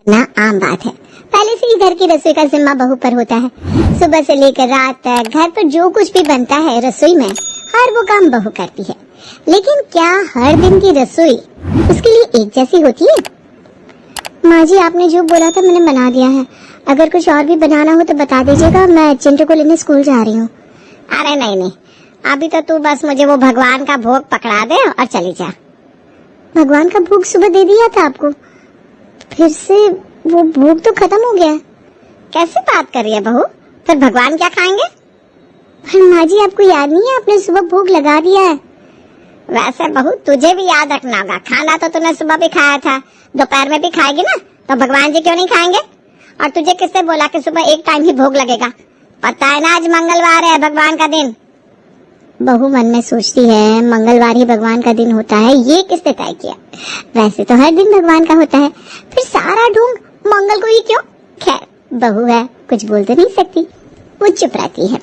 ना आम बात है। पहले से ही घर की रसोई का जिम्मा बहू पर होता है। सुबह से लेकर रात तक घर पर जो कुछ भी बनता है रसोई में, हर वो काम बहू करती है। लेकिन क्या हर दिन की रसोई उसके लिए एक जैसी होती है? माँ जी, आपने जो बोला था मैंने बना दिया है। अगर कुछ और भी बनाना हो तो बता दीजिएगा, मैं चिंटू को लेने स्कूल जा रही हूँ। अरे नहीं, अभी तो तू बस मुझे वो भगवान का भोग पकड़ा दे और चली जा। भगवान का भोग सुबह दे दिया था आपको, फिर से वो भोग तो खत्म हो गया। कैसे बात कर रही है बहू? फिर भगवान क्या खाएंगे? पर माँ जी, आपको याद नहीं है आपने सुबह भोग लगा दिया है। वैसे बहू तुझे भी याद रखना होगा, खाना तो तूने सुबह भी खाया था, दोपहर में भी खाएगी ना, तो भगवान जी क्यों नहीं खाएंगे? और तुझे किससे बोला कि सुबह एक टाइम ही भोग लगेगा? पता है ना आज मंगलवार है, भगवान का दिन। बहू मन में सोचती है मंगलवार ही भगवान का दिन होता है, ये किसने तय किया? वैसे तो हर दिन भगवान का होता है, फिर सारा ढोंग मंगल को ही क्यों? खैर बहू है, कुछ बोल तो नहीं सकती, वो चुप रहती है।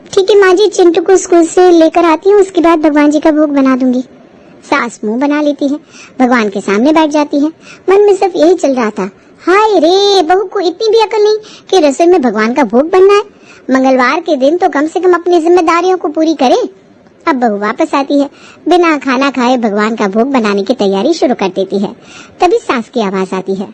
ठीक है माँ जी, चिंटू को स्कूल से लेकर आती हूँ, उसके बाद भगवान जी का भोग बना दूंगी। सास मुंह बना लेती है, भगवान के सामने बैठ जाती है। मन में सिर्फ यही चल रहा था, हाय रे बहू को इतनी भी अकल नहीं कि रसोई में भगवान का भोग बनना है। मंगलवार के दिन तो कम से कम अपनी जिम्मेदारियों को पूरी करे। अब बहू वापस आती है, बिना खाना खाए भगवान का भोग बनाने की तैयारी शुरू कर देती है। तभी सास की आवाज आती है,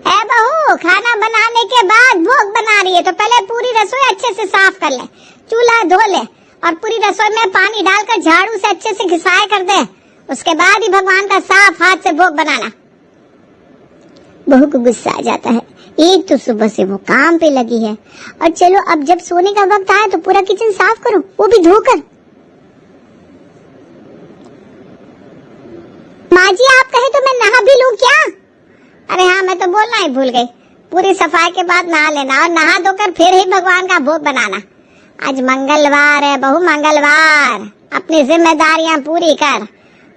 ए बहू, खाना बनाने के बाद भोग बना रही है तो पहले पूरी रसोई अच्छे से साफ कर ले, चूल्हा धो ले और पूरी रसोई में पानी डालकर झाड़ू से अच्छे से घिसाया कर दे, उसके बाद ही भगवान का साफ हाथ से भोग बनाना। बहू को गुस्सा आ जाता है, एक तो सुबह से वो काम पे लगी है, और चलो अब जब सोने का वक्त आया तो पूरा किचन साफ करो, वो भी धोकर। माँ जी, आप कहे तो मैं नहा भी लूं क्या? अरे हाँ, मैं तो बोलना ही भूल गई, पूरी सफाई के बाद नहा लेना और नहा धोकर फिर ही भगवान का भोग बनाना। आज मंगलवार है बहू, मंगलवार, अपनी जिम्मेदारियां पूरी कर।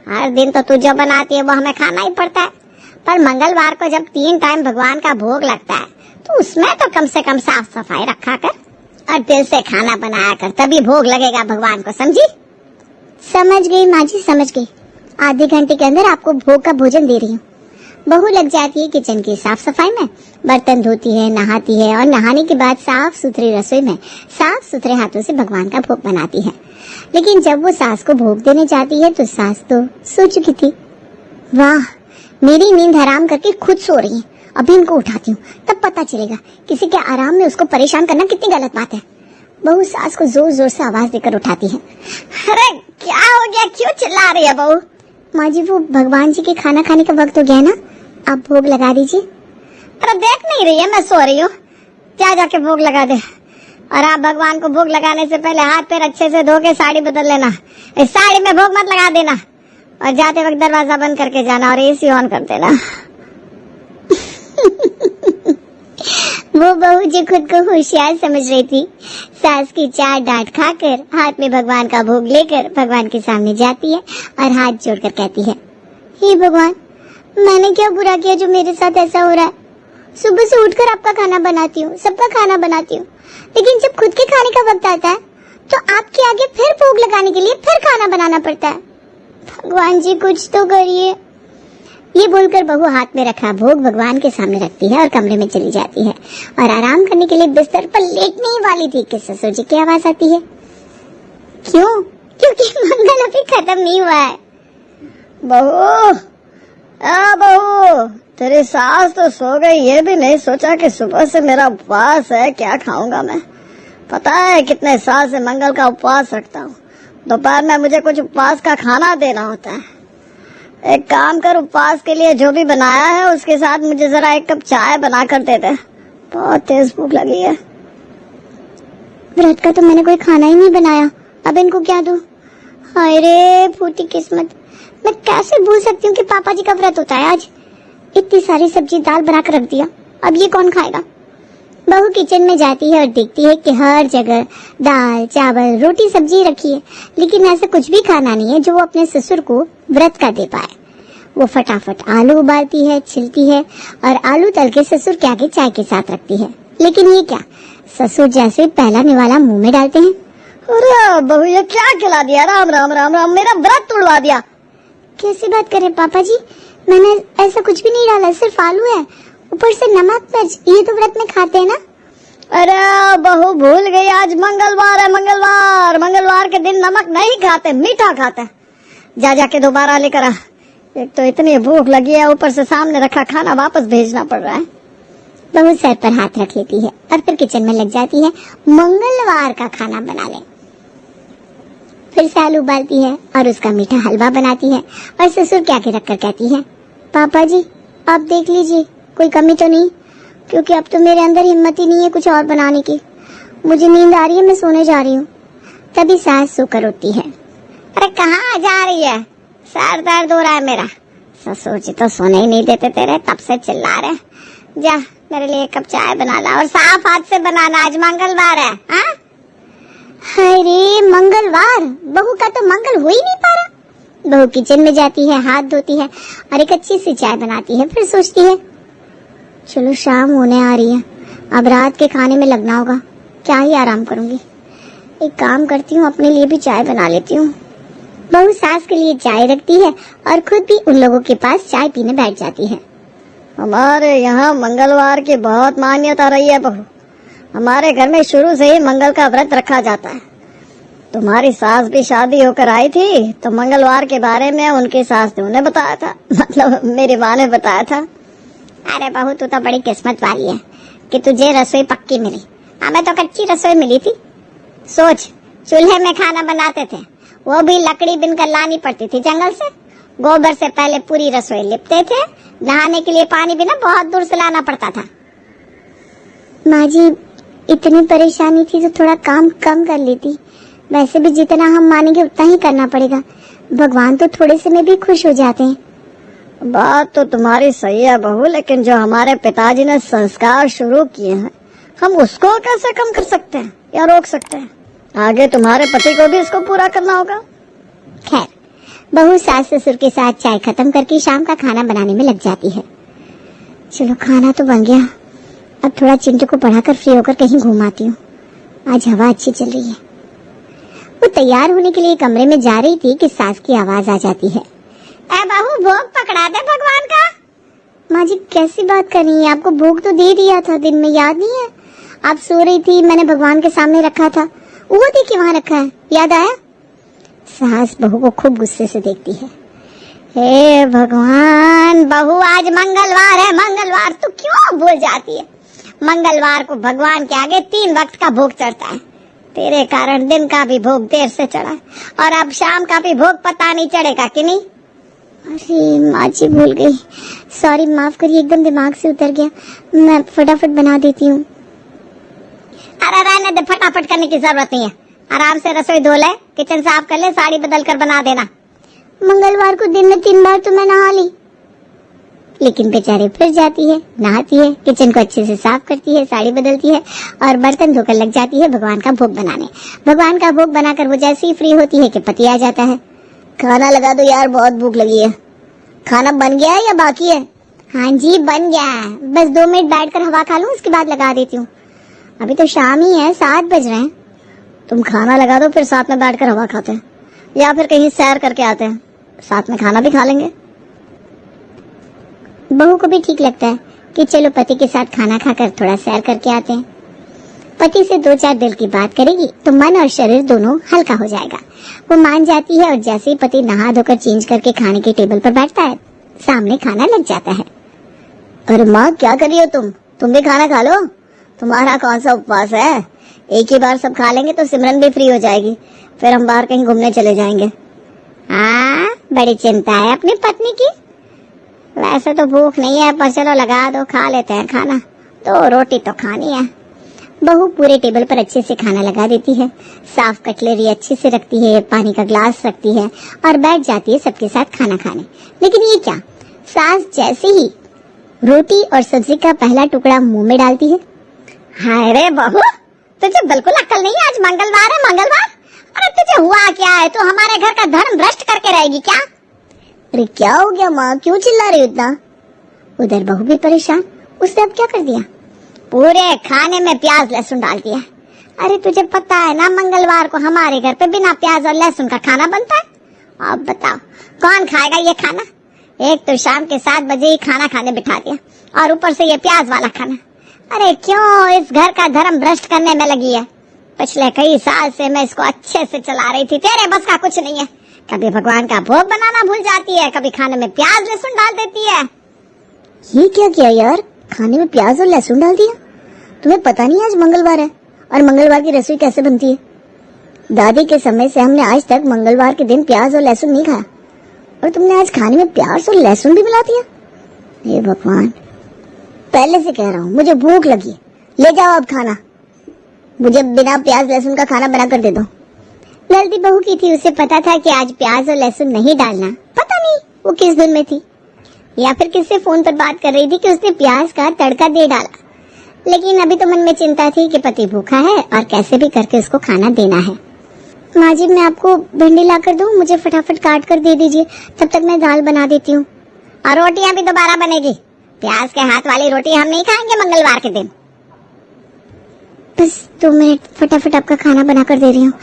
हर दिन तो तू जो बनाती है वो हमें खाना ही पड़ता है, पर मंगलवार को जब 3 टाइम भगवान का भोग लगता है तो उसमें तो कम से कम साफ सफाई रखा कर और दिल से खाना बनाया कर, तभी भोग लगेगा भगवान को, समझी? समझ गई माँ जी, समझ गई। आधे घंटे के अंदर आपको भोग का भोजन दे रही हूँ। बहू लग जाती है किचन की साफ सफाई में, बर्तन धोती है, नहाती है और नहाने के बाद साफ सुथरी रसोई में साफ सुथरे हाथों से भगवान का भोग बनाती है। लेकिन जब वो सास को भोग देने जाती है तो सास तो सो चुकी थी। वाह, मेरी नींद हराम करके खुद सो रही है, अभी इनको उठाती हूँ, तब पता चलेगा किसी के आराम में उसको परेशान करना कितनी गलत बात है। बहू सास को जोर जोर से आवाज देकर उठाती है। अरे क्या हो गया, क्यों चिल्ला रही है बहू? माँ जी, वो भगवान जी के खाना खाने का वक्त हो गया ना, आप भोग लगा दीजिए। अरे देख नहीं रही है मैं सो रही हूँ, जा जाके भोग लगा दे। और आप भगवान को भोग लगाने से पहले हाथ पैर अच्छे से धो के साड़ी बदल लेना, इस साड़ी में भोग मत लगा देना, और जाते वक्त दरवाजा बंद करके जाना और एसी ऑन कर देना। वो बहू जो खुद को होशियार समझ रही थी, सास की 4 डांट खाकर हाथ में भगवान का भोग लेकर भगवान के सामने जाती है और हाथ जोड़कर कहती है, हे भगवान, मैंने क्या बुरा किया जो मेरे साथ ऐसा हो रहा है? सुबह से उठकर आपका खाना बनाती हूँ, सबका खाना बनाती हूँ, लेकिन जब खुद के खाने का वक्त आता है तो आपके आगे फिर भोग लगाने के लिए फिर खाना बनाना पड़ता है। भगवान जी कुछ तो करिए। ये बोलकर बहू हाथ में रखा भोग भगवान के सामने रखती है और कमरे में चली जाती है और आराम करने के लिए बिस्तर पर लेटने ही वाली थी कि ससुर जी की आवाज आती है। क्यों? क्योंकि मंगल अभी खत्म नहीं हुआ है। बहू, बहू, तेरी सास तो सो गई, ये भी नहीं सोचा कि सुबह से मेरा उपवास है, क्या खाऊंगा मैं? पता है कितने साल से मंगल का उपवास रखता हूँ, दोपहर में मुझे कुछ उपवास का खाना देना होता है। एक काम कर, उपवास के लिए जो भी बनाया है उसके साथ मुझे जरा 1 कप चाय बना कर दे दे, बहुत तेज भूख लगी है। व्रत का तो मैंने कोई खाना ही नहीं बनाया, अब इनको क्या दूं? हाय रे फूटी किस्मत, मैं कैसे भूल सकती हूँ कि पापा जी का व्रत होता है आज। इतनी सारी सब्जी दाल बनाकर रख दिया, अब ये कौन खाएगा? बहू किचन में जाती है और देखती है कि हर जगह दाल चावल रोटी सब्जी रखी है, लेकिन ऐसा कुछ भी खाना नहीं है जो वो अपने ससुर को व्रत का दे पाए। वो फटाफट आलू उबालती है, छिलती है और आलू तल के ससुर के आगे चाय के साथ रखती है। लेकिन ये क्या, ससुर जैसे पहला निवाला मुंह में डालते हैं। अरे बहू, ये क्या खिला दिया? राम राम राम राम, मेरा व्रत तोड़वा दिया। कैसी बात करें पापा जी, मैंने ऐसा कुछ भी नहीं डाला, सिर्फ आलू है, ऊपर से नमक मिर्च, ये तो व्रत में खाते हैं ना। अरे बहू भूल गई, आज मंगलवार है। मंगलवार मंगलवार के दिन नमक नहीं खाते, मीठा खाते। जा जाके दोबारा लेकर आ। एक तो इतनी भूख लगी है, ऊपर से सामने रखा खाना वापस भेजना पड़ रहा है। बहू सर पर हाथ रख लेती है और फिर किचन में लग जाती है मंगलवार का खाना बनाने। फिर से आलू उबालती है और उसका मीठा हलवा बनाती है और ससुर के आगे रखकर कहती है, पापा जी आप देख लीजिए कोई कमी तो नहीं, क्योंकि अब तो मेरे अंदर हिम्मत ही नहीं है कुछ और बनाने की। मुझे नींद आ रही है, मैं सोने जा रही हूँ। तभी सास सोकर उठती है। अरे कहाँ जा रही है? सर दर्द हो रहा है मेरा। ससुर जी तो सोने ही नहीं देते तेरे, तब से चिल्ला रहे। जा मेरे लिए एक कप चाय बना ला, और साफ हाथ से बनाना, आज मंगलवार है। हाँ? अरे मंगलवार, बहू का तो मंगल हो ही नहीं पा रहा। बहू किचन में जाती है, हाथ धोती है और एक अच्छी सी चाय बनाती है। फिर सोचती है चलो शाम होने आ रही है, अब रात के खाने में लगना होगा, क्या ही आराम करूंगी। एक काम करती हूँ, अपने लिए भी चाय बना लेती हूँ। बहू सास के लिए चाय रखती है और खुद भी उन लोगों के पास चाय पीने बैठ जाती है। हमारे यहाँ मंगलवार की बहुत मान्यता रही है बहू। हमारे घर में शुरू से ही मंगल का व्रत रखा जाता है। तुम्हारी सास भी शादी होकर आई थी तो मंगलवार के बारे में उनकी सास ने उन्हें बताया था, मतलब मेरी माँ ने बताया था। अरे बहू तू तो बड़ी किस्मत वाली है कि तुझे रसोई पक्की मिली, हमें तो कच्ची रसोई मिली थी। सोच, चूल्हे में खाना बनाते थे, वो भी लकड़ी बिनकर लानी पड़ती थी जंगल से। गोबर से पहले पूरी रसोई लिपते थे, नहाने के लिए पानी भी ना बहुत दूर से लाना पड़ता था। माँ जी इतनी परेशानी थी तो थोड़ा काम कम कर लेती, वैसे भी जितना हम मानेंगे उतना ही करना पड़ेगा, भगवान तो थोड़े से में भी खुश हो जाते हैं। बात तो तुम्हारी सही है बहू, लेकिन जो हमारे पिताजी ने संस्कार शुरू किए हैं हम उसको कैसे कम कर सकते हैं या रोक सकते हैं? आगे तुम्हारे पति को भी इसको पूरा करना होगा। खैर बहू सास ससुर के साथ चाय खत्म करके शाम का खाना बनाने में लग जाती है। चलो खाना तो बन गया, अब थोड़ा चिंटू को पढ़ाकर फ्री होकर कहीं घुमाती हूँ, आज हवा अच्छी चल रही है। वो तैयार होने के लिए कमरे में जा रही थी कि सास की आवाज आ जाती है, ए बहू भोग पकड़ा दे भगवान का। माँ जी कैसी बात कर रही हैं, आपको भोग तो दे दिया था दिन में, याद नहीं है? आप सो रही थी, मैंने भगवान के सामने रखा था, वो देखिए वहाँ रखा है, याद आया? सास बहू को खूब गुस्से से देखती है। हे भगवान, बहू आज मंगलवार है, मंगलवार तू क्यों भूल जाती है? मंगलवार को भगवान के आगे 3 वक्त का भोग चढ़ता है। तेरे कारण दिन का भी भोग देर से चढ़ा और अब शाम का भी भोग पता नहीं चढ़ेगा कि नहीं। अरे माँ जी भूल गई, सॉरी माफ करिए, एकदम दिमाग से उतर गया, मैं फटाफट बना देती हूँ। अरे रहने दे, फटाफट करने की जरूरत नहीं है, आराम से रसोई धो ले, किचन साफ कर ले, साड़ी बदल कर बना देना। मंगलवार को दिन में 3 बार तो मैं नहा ली। लेकिन बेचारी फिर जाती है, नहाती है, किचन को अच्छे से साफ करती है, साड़ी बदलती है और बर्तन धोकर लग जाती है भगवान का भोग बनाने। भगवान का भोग बनाकर वो जैसे ही फ्री होती है कि पति आ जाता है। खाना लगा दो यार, बहुत भूख लगी है। खाना बन गया है या बाकी है? हाँ जी बन गया है, बस 2 मिनट बैठकर हवा खा लूं, उसके बाद लगा देती हूँ। अभी तो शाम ही है, 7 बज रहे हैं। तुम खाना लगा दो, फिर साथ में बैठकर हवा खाते हैं, या फिर कहीं सैर करके आते हैं, साथ में खाना भी खा लेंगे। बहू को भी ठीक लगता है कि चलो पति के साथ खाना खाकर थोड़ा सैर करके आते हैं। पति से 2-4 दिल की बात करेगी तो मन और शरीर दोनों हल्का हो जाएगा। वो मान जाती है और जैसे ही पति नहा धोकर चेंज करके खाने के टेबल पर बैठता है, सामने खाना लग जाता है। अरे माँ क्या कर रही हो तुम भी खाना खा लो, तुम्हारा कौन सा उपवास है? एक ही बार सब खा लेंगे तो सिमरन भी फ्री हो जाएगी, फिर हम बाहर कहीं घूमने चले जाएंगे। हाँ बड़ी चिंता है अपनी पत्नी की। वैसे तो भूख नहीं है, पर चलो लगा दो, खा लेते हैं खाना, 2 रोटी तो खानी है। बहू पूरे टेबल पर अच्छे से खाना लगा देती है, साफ कटलरी अच्छे से रखती है, पानी का ग्लास रखती है और बैठ जाती है सबके साथ खाना खाने। लेकिन ये क्या, सास जैसे ही रोटी और सब्जी का पहला टुकड़ा मुंह में डालती है, हाय रे बहू तुझे बिल्कुल अक्ल नहीं है, आज मंगलवार है मंगलवार। अरे तुझे हुआ क्या है, तू हमारे घर का धर्म भ्रष्ट करके रहेगी क्या? अरे क्या हो गया माँ, क्यों चिल्ला रही इतना? उधर बहू भी परेशान, उसने अब क्या कर दिया? पूरे खाने में प्याज लहसुन डाल दिया। अरे तुझे पता है ना मंगलवार को हमारे घर पे बिना प्याज और लहसुन का खाना बनता है। अब बताओ कौन खाएगा ये खाना? एक तो शाम के 7 बजे ही खाना खाने बिठा दिया और ऊपर से ये प्याज वाला खाना। अरे क्यों इस घर का धर्म भ्रष्ट करने में लगी है? पिछले कई साल से मैं इसको अच्छे से चला रही थी, तेरे बस का कुछ नहीं है। कभी भगवान का भोग बनाना भूल जाती है, कभी खाने में प्याज लहसुन डाल देती है। ये क्या किया यार, खाने में प्याज और लहसुन डाल दिया? तुम्हें पता नहीं आज मंगलवार है और मंगलवार की रसोई कैसे बनती है? दादी के समय से हमने आज तक मंगलवार के दिन प्याज और लहसुन नहीं खाया, और तुमने आज खाने में प्याज और लहसुन भी मिला दिया। हे भगवान, पहले से कह रहा हूँ मुझे भूख लगी है, ले जाओ अब खाना। मुझे बिना प्याज लहसुन का खाना बना कर दे दो। गलती बहू की थी, उसे पता था कि आज प्याज और लहसुन नहीं डालना। पता नहीं वो किस धुन में थी, या फिर किससे फोन पर बात कर रही थी कि उसने प्याज का तड़का दे डाला। लेकिन अभी तो मन में चिंता थी कि पति भूखा है और कैसे भी करके उसको खाना देना है। माँ जी, मैं आपको भिंडी ला कर दूं? मुझे फटाफट काट कर दे दीजिए, तब तक मैं दाल बना देती हूँ। और रोटियां भी दोबारा बनेगी। प्याज के हाथ वाली रोटी हम नहीं खाएंगे मंगलवार के दिन। बस 2 मिनट, फटाफट आपका खाना बना कर दे रही हूँ।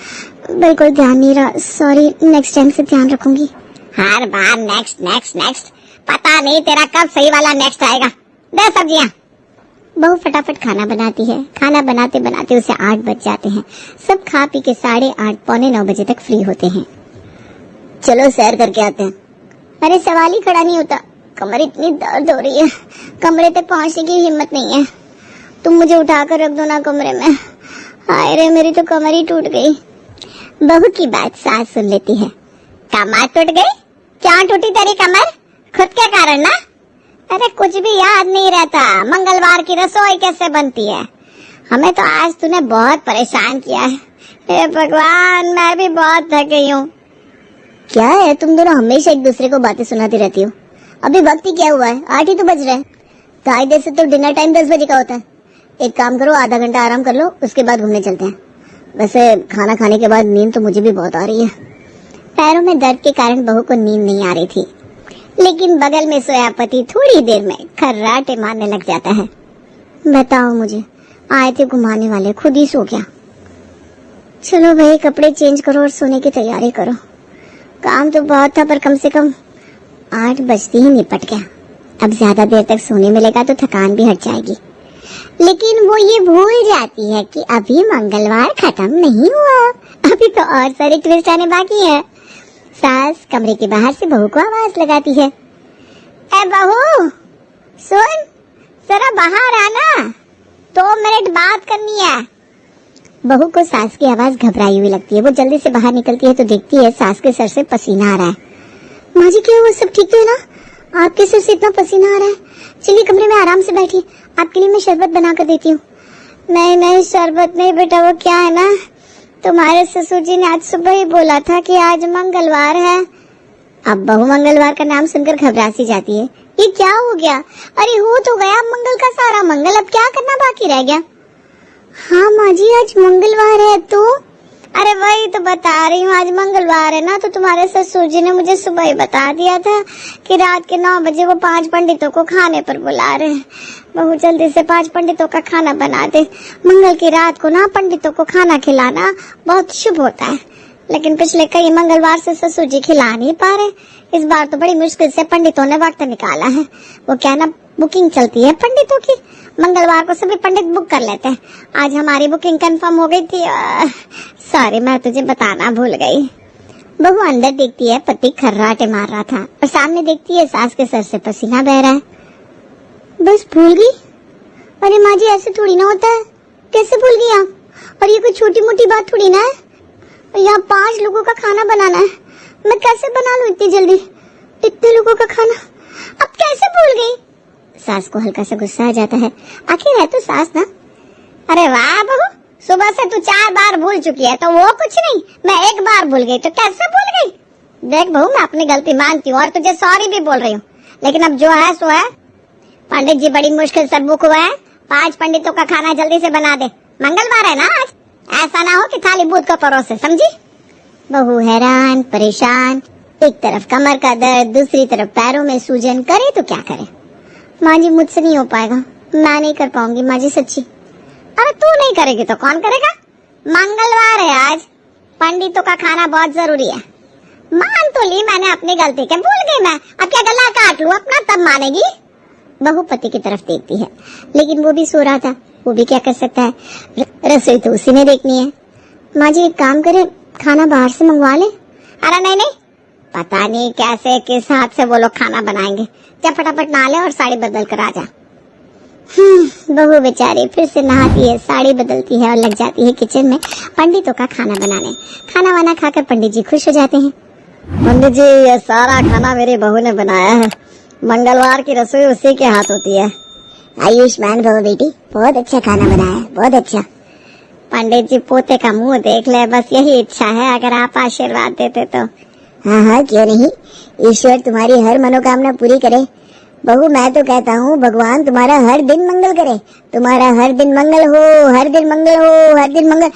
बिल्कुल ध्यान नहीं रहा, सॉरी, नेक्स्ट टाइम से ध्यान रखूंगी। हर बार नेक्स्ट नेक्स्ट नेक्स्ट, पता नहीं तेरा कब सही वाला नेक्स्ट आएगा। दे सब्जियां। बहू फटाफट खाना बनाती है। खाना बनाते बनाते उसे 8 बज जाते हैं। सब खा पी के 8:30 पौने 9 बजे तक फ्री होते हैं। चलो सैर करके आते हैं। अरे सवाल ही खड़ा नहीं होता, कमर इतनी दर्द हो रही है, कमरे तक पहुंचने की हिम्मत नहीं है। तुम मुझे उठाकर रख दो ना कमरे में। हाय रे, मेरी तो कमर ही टूट गई। बहू की बात सास सुन लेती है। कमर टूट गई? क्या टूटी तेरी कमर? खुद के कारण ना? अरे कुछ भी याद नहीं रहता। मंगलवार की रसोई कैसे बनती है? हमें तो आज तूने बहुत परेशान किया है। हे भगवान, मैं भी बहुत थक गई हूँ। क्या है, तुम दोनों हमेशा एक दूसरे को बातें सुनाती रहती हो। अभी वक्त ही क्या हुआ है, 8 ही तो बज रहे हैं। कायदे से तो डिनर टाइम 10 बजे का होता है। एक काम करो, आधा घंटा आराम कर लो, उसके बाद घूमने चलते हैं। वैसे खाना खाने के बाद नींद तो मुझे भी बहुत आ रही है। पैरों में दर्द के कारण बहू को नींद नहीं आ रही थी, लेकिन बगल में सोया पति थोड़ी देर में खर्राटे मारने लग जाता है। बताओ, मुझे आए थे घुमाने वाले, खुद ही सो गया। चलो भाई, कपड़े चेंज करो और सोने की तैयारी करो। काम तो बहुत था, पर कम से कम 8 बजते ही निपट गया। अब ज्यादा देर तक सोने मिलेगा तो थकान भी हट जाएगी। लेकिन वो ये भूल जाती है कि अभी मंगलवार खत्म नहीं हुआ, अभी तो और सारे ट्विस्ट आने बाकी है। सास कमरे के बाहर से बहू को आवाज लगाती है। ए बहू, सुन, जरा बाहर आना, 2 मिनट बात करनी है। बहू को सास की आवाज घबराई हुई लगती है। वो जल्दी से बाहर निकलती है तो देखती है सास के सर से पसीना आ रहा है। माँ जी, क्या हुआ, सब ठीक तो है ना? आपके सिर से इतना पसीना आ रहा है। चलिए कमरे में आराम से बैठिए, आपके लिए मैं शरबत बना कर देती हूँ। नहीं नहीं, शरबत नहीं बेटा, वो क्या है ना, तुम्हारे ससुर जी ने आज सुबह ही बोला था कि आज मंगलवार है। अब बहू मंगलवार का नाम सुनकर घबरा सी जाती है। ये क्या हो गया? अरे हो तो गया मंगल का सारा मंगल, अब क्या करना बाकी रह गया? हाँ माँ जी, आज मंगलवार है तो। अरे वही तो बता रही हूँ, आज मंगलवार है ना, तो तुम्हारे ससुर जी ने मुझे सुबह ही बता दिया था कि रात के 9 बजे वो 5 पंडितों को खाने पर बुला रहे हैं। बहू जल्दी से 5 पंडितों का खाना बना दे। मंगल की रात को ना पंडितों को खाना खिलाना बहुत शुभ होता है, लेकिन पिछले कई मंगलवार से ससुर जी खिला नहीं पा रहे। इस बार तो बड़ी मुश्किल से पंडितों ने वक्त निकाला है। वो क्या ना, बुकिंग चलती है पंडितों की, मंगलवार को सभी पंडित बुक कर लेते हैं। आज हमारी बुकिंग कंफर्म हो गई थी। सॉरी, मैं तुझे बताना भूल गई। बहू अंदर देखती है पति खर्राटे मार रहा था, और सामने देखती है सास के सर से पसीना बह रहा है। बस भूल गई? अरे माँ जी, ऐसे थोड़ी ना होता है, कैसे भूल गई आप? और ये कोई छोटी मोटी बात थोड़ी ना है। यहाँ 5 लोगों का खाना बनाना है, मैं कैसे बना लूं इतनी जल्दी इतने लोगों का खाना? अब कैसे भूल गई? सास को हल्का सा गुस्सा आ जाता है। आखिर है तो सास ना। अरे वाह बहू, सुबह से तू 4 बार भूल चुकी है, तो वो कुछ नहीं, मैं 1 बार भूल गई तो कैसे भूल गई? देख बहू, मैं अपनी गलती मानती हूँ और तुझे सॉरी भी बोल रही हूँ, लेकिन अब जो है सो है। पंडित जी बड़ी मुश्किल से बुक हुआ है, 5 पंडितों का खाना जल्दी से बना दे, मंगलवार है ना आज, ऐसा ना हो कि थाली बूथ को परोसे, समझी? बहू हैरान परेशान, एक तरफ कमर का दर्द, दूसरी तरफ पैरों में सूजन, करे तो क्या करे? माँ जी, मुझसे नहीं हो पाएगा, मैं नहीं कर पाऊंगी माँ जी, सच्ची। अरे तू नहीं करेगी तो कौन करेगा? मंगलवार है आज, पंडितों का खाना बहुत जरूरी है। मान तो ली मैंने अपनी गलती के, भूल गई मैं, अब क्या गला काट लूं अपना तब मानेगी। बहू पति की तरफ देखती है, लेकिन वो भी सो रहा था, वो भी क्या कर सकता है, रसोई तो उसी ने देखनी है। माँ जी एक काम करे, खाना बाहर से मंगवा ले। अरे नहीं नहीं, पता नहीं कैसे किस हाथ से वो लोग खाना बनाएंगे, जा फटाफट नहा ले और साड़ी बदल कर आ जा। बहू बेचारी फिर से नहाती है, साड़ी बदलती है और लग जाती है किचन में पंडितों का खाना बनाने। खाना वाना खाकर पंडित जी खुश हो जाते हैं। पंडित जी ये सारा खाना मेरी बहू ने बनाया है, मंगलवार की रसोई उसी के हाथ होती है। आयुष्मान भव बेटी, बहुत अच्छा खाना बनाया है, बहुत अच्छा। पंडित जी पोते का मुंह देख ले, बस यही इच्छा है, अगर आप आशीर्वाद देते तो। हाँ हाँ क्यों नहीं, ईश्वर तुम्हारी हर मनोकामना पूरी करे। बहू मैं तो कहता हूँ भगवान तुम्हारा हर दिन मंगल करे, तुम्हारा हर दिन मंगल हो, हर दिन मंगल हो, हर दिन मंगल।